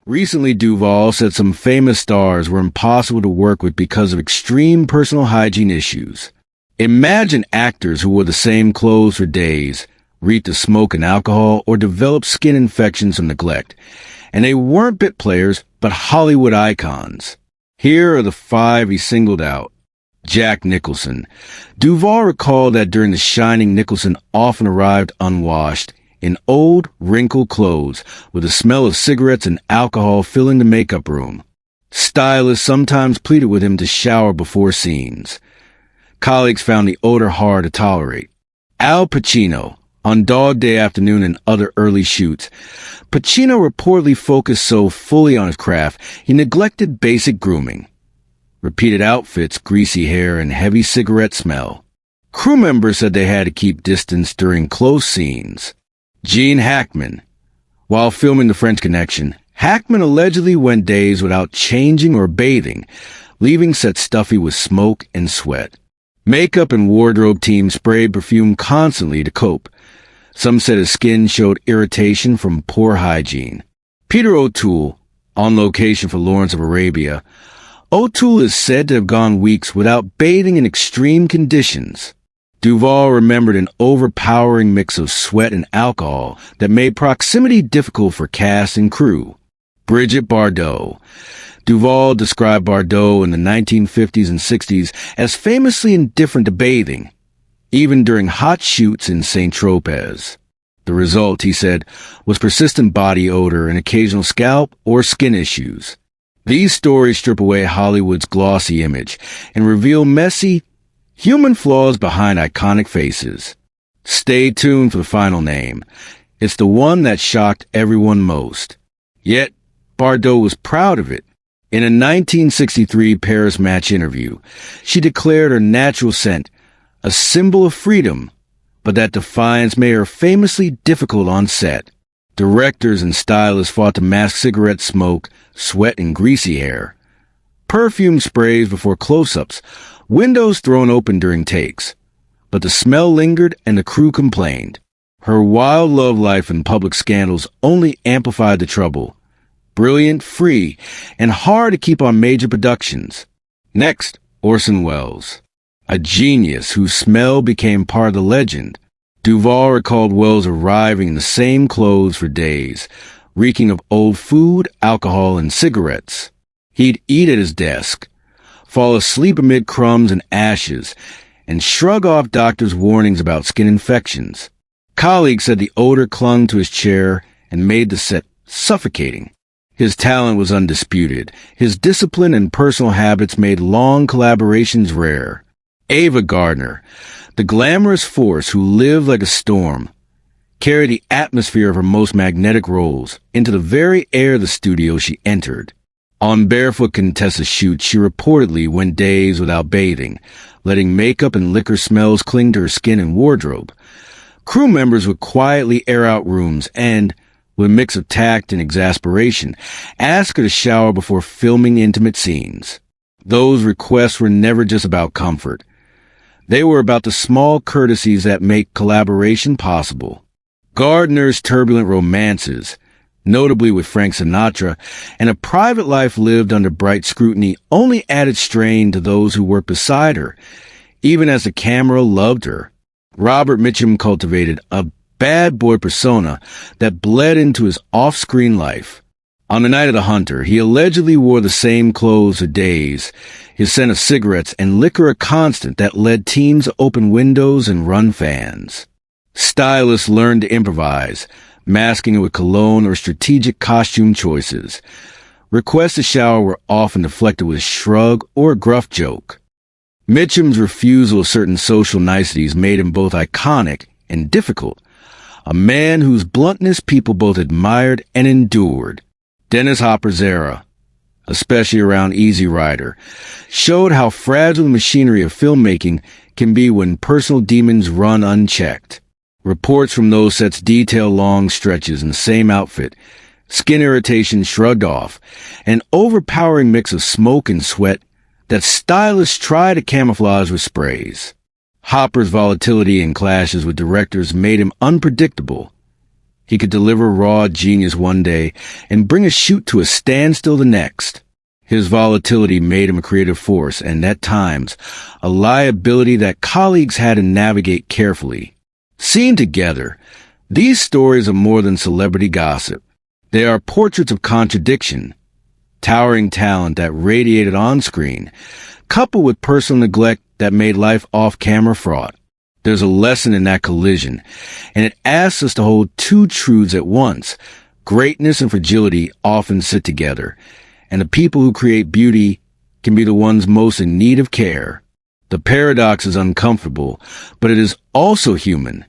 Recently, Duvall said some famous stars were impossible to work with because of extreme personal hygiene issues. Imagine actors who wore the same clothes for days, reeked of smoke and alcohol, or developed skin infections from neglect. And they weren't bit players, but Hollywood icons. Here are the 5 he singled out. Jack Nicholson. Duvall recalled that during The Shining, Nicholson often arrived unwashed, in old, wrinkled clothes, with the smell of cigarettes and alcohol filling the makeup room. Stylists sometimes pleaded with him to shower before scenes. Colleagues found the odor hard to tolerate. Al Pacino. On Dog Day Afternoon and other early shoots, Pacino reportedly focused so fully on his craft, he neglected basic grooming. Repeated outfits, greasy hair, and heavy cigarette smell. Crew members said they had to keep distance during close scenes. Gene Hackman. While filming The French Connection, Hackman allegedly went days without changing or bathing, leaving set stuffy with smoke and sweat. Makeup and wardrobe teams sprayed perfume constantly to cope. Some said his skin showed irritation from poor hygiene. Peter O'Toole, on location for Lawrence of Arabia. O'Toole is said to have gone weeks without bathing in extreme conditions. Duvall remembered an overpowering mix of sweat and alcohol that made proximity difficult for cast and crew. Brigitte Bardot. Duvall described Bardot in the 1950s and 60s as famously indifferent to bathing, even during hot shoots in Saint-Tropez. The result, he said, was persistent body odor and occasional scalp or skin issues. These stories strip away Hollywood's glossy image and reveal messy, human flaws behind iconic faces. Stay tuned for the final name. It's the one that shocked everyone most. Yet, Bardot was proud of it. In a 1963 Paris Match interview, she declared her natural scent a symbol of freedom, but that defiance made her famously difficult on set. Directors and stylists fought to mask cigarette smoke, sweat, and greasy hair. Perfume sprays before close-ups, windows thrown open during takes. But the smell lingered and the crew complained. Her wild love life and public scandals only amplified the trouble. Brilliant, free, and hard to keep on major productions. Next, Orson Welles. A genius whose smell became part of the legend. Duvall recalled Welles arriving in the same clothes for days, reeking of old food, alcohol, and cigarettes. He'd eat at his desk, fall asleep amid crumbs and ashes, and shrug off doctors' warnings about skin infections. Colleagues said the odor clung to his chair and made the set suffocating. His talent was undisputed. His discipline and personal habits made long collaborations rare. Ava Gardner, the glamorous force who lived like a storm, carried the atmosphere of her most magnetic roles into the very air of the studio she entered. On Barefoot Contessa's shoot, she reportedly went days without bathing, letting makeup and liquor smells cling to her skin and wardrobe. Crew members would quietly air out rooms and, with a mix of tact and exasperation, ask her to shower before filming intimate scenes. Those requests were never just about comfort. They were about the small courtesies that make collaboration possible. Gardner's turbulent romances, notably with Frank Sinatra, and a private life lived under bright scrutiny only added strain to those who worked beside her, even as the camera loved her. Robert Mitchum cultivated a bad boy persona that bled into his off-screen life. On the night of The Hunter, he allegedly wore the same clothes for days, his scent of cigarettes and liquor a constant that led teams to open windows and run fans. Stylists learned to improvise, masking it with cologne or strategic costume choices. Requests to shower were often deflected with a shrug or a gruff joke. Mitchum's refusal of certain social niceties made him both iconic and difficult, a man whose bluntness people both admired and endured. Dennis Hopper's era, especially around Easy Rider, showed how fragile the machinery of filmmaking can be when personal demons run unchecked. Reports from those sets detail long stretches in the same outfit, skin irritation shrugged off, an overpowering mix of smoke and sweat that stylists try to camouflage with sprays. Hopper's volatility and clashes with directors made him unpredictable. He could deliver raw genius one day and bring a shoot to a standstill the next. His volatility made him a creative force and, at times, a liability that colleagues had to navigate carefully. Seen together, these stories are more than celebrity gossip. They are portraits of contradiction, towering talent that radiated on screen, coupled with personal neglect that made life off-camera fraught. There's a lesson in that collision, and it asks us to hold two truths at once. Greatness and fragility often sit together, and the people who create beauty can be the ones most in need of care. The paradox is uncomfortable, but it is also human.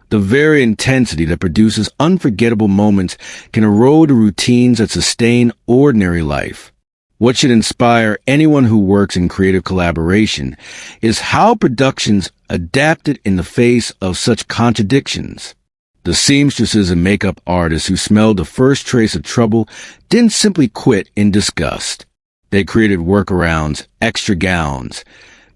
The very intensity that produces unforgettable moments can erode the routines that sustain ordinary life. What should inspire anyone who works in creative collaboration is how productions adapted in the face of such contradictions. The seamstresses and makeup artists who smelled the first trace of trouble didn't simply quit in disgust. They created workarounds, extra gowns,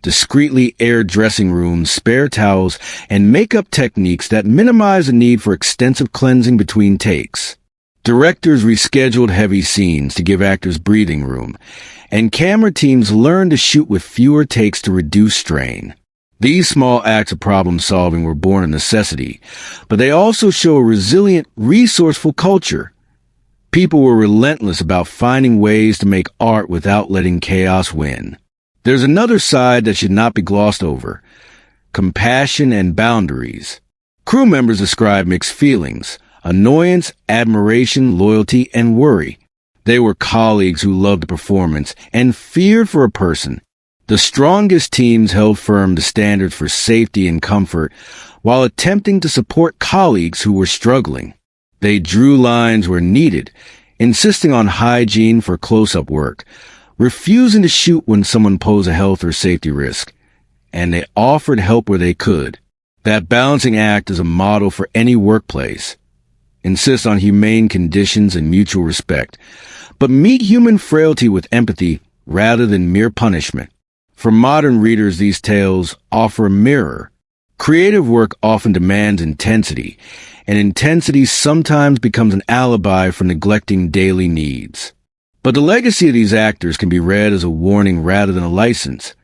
discreetly aired dressing rooms, spare towels, and makeup techniques that minimize the need for extensive cleansing between takes. Directors rescheduled heavy scenes to give actors breathing room, and camera teams learned to shoot with fewer takes to reduce strain. These small acts of problem-solving were born of necessity, but they also show a resilient, resourceful culture. People were relentless about finding ways to make art without letting chaos win. There's another side that should not be glossed over: compassion and boundaries. Crew members describe mixed feelings: annoyance, admiration, loyalty, and worry. They were colleagues who loved the performance and feared for a person. The strongest teams held firm to standards for safety and comfort while attempting to support colleagues who were struggling. They drew lines where needed, insisting on hygiene for close-up work, refusing to shoot when someone posed a health or safety risk, and they offered help where they could. That balancing act is a model for any workplace. Insist on humane conditions and mutual respect, but meet human frailty with empathy rather than mere punishment. For modern readers, these tales offer a mirror. Creative work often demands intensity, and intensity sometimes becomes an alibi for neglecting daily needs. But the legacy of these actors can be read as a warning rather than a license.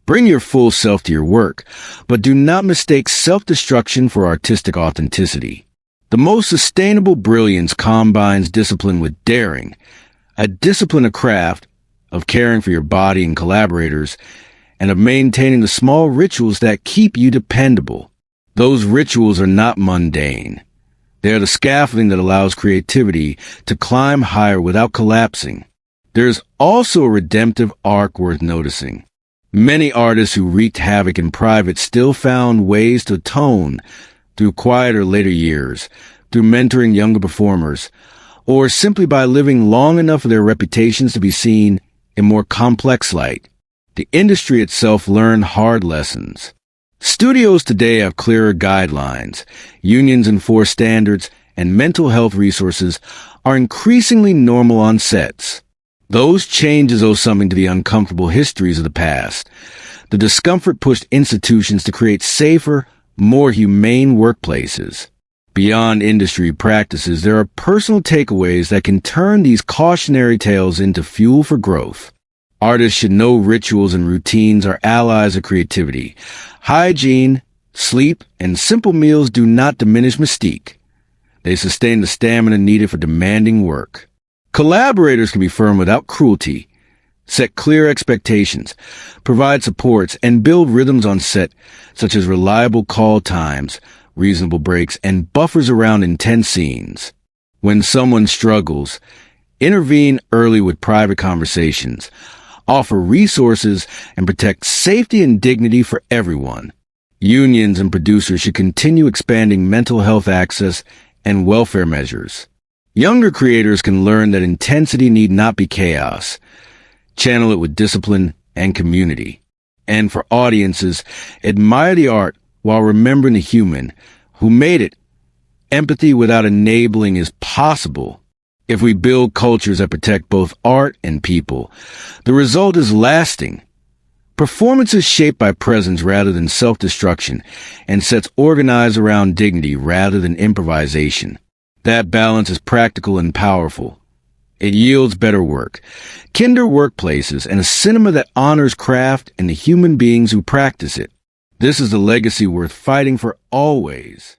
Bring your full self to your work, but do not mistake self-destruction for artistic authenticity. The most sustainable brilliance combines discipline with daring, a discipline of craft, of caring for your body and collaborators, and of maintaining the small rituals that keep you dependable. Those rituals are not mundane. They are the scaffolding that allows creativity to climb higher without collapsing. There is also a redemptive arc worth noticing. Many artists who wreaked havoc in private still found ways to atone through quieter later years, through mentoring younger performers, or simply by living long enough for their reputations to be seen in more complex light. The industry itself learned hard lessons. Studios today have clearer guidelines, unions enforce standards, and mental health resources are increasingly normal on sets. Those changes owe something to the uncomfortable histories of the past. The discomfort pushed institutions to create safer, more humane workplaces. Beyond industry practices, there are personal takeaways that can turn these cautionary tales into fuel for growth. Artists should know rituals and routines are allies of creativity. Hygiene, sleep, and simple meals do not diminish mystique. They sustain the stamina needed for demanding work. Collaborators can be firm without cruelty, set clear expectations, provide supports, and build rhythms on set, such as reliable call times, reasonable breaks, and buffers around intense scenes. When someone struggles, intervene early with private conversations, offer resources, and protect safety and dignity for everyone. Unions and producers should continue expanding mental health access and welfare measures. Younger creators can learn that intensity need not be chaos. Channel it with discipline and community. And for audiences, admire the art while remembering the human who made it. Empathy without enabling is possible. If we build cultures that protect both art and people, the result is lasting. Performance is shaped by presence rather than self-destruction, and sets organized around dignity rather than improvisation. That balance is practical and powerful. It yields better work, kinder workplaces, and a cinema that honors craft and the human beings who practice it. This is a legacy worth fighting for always.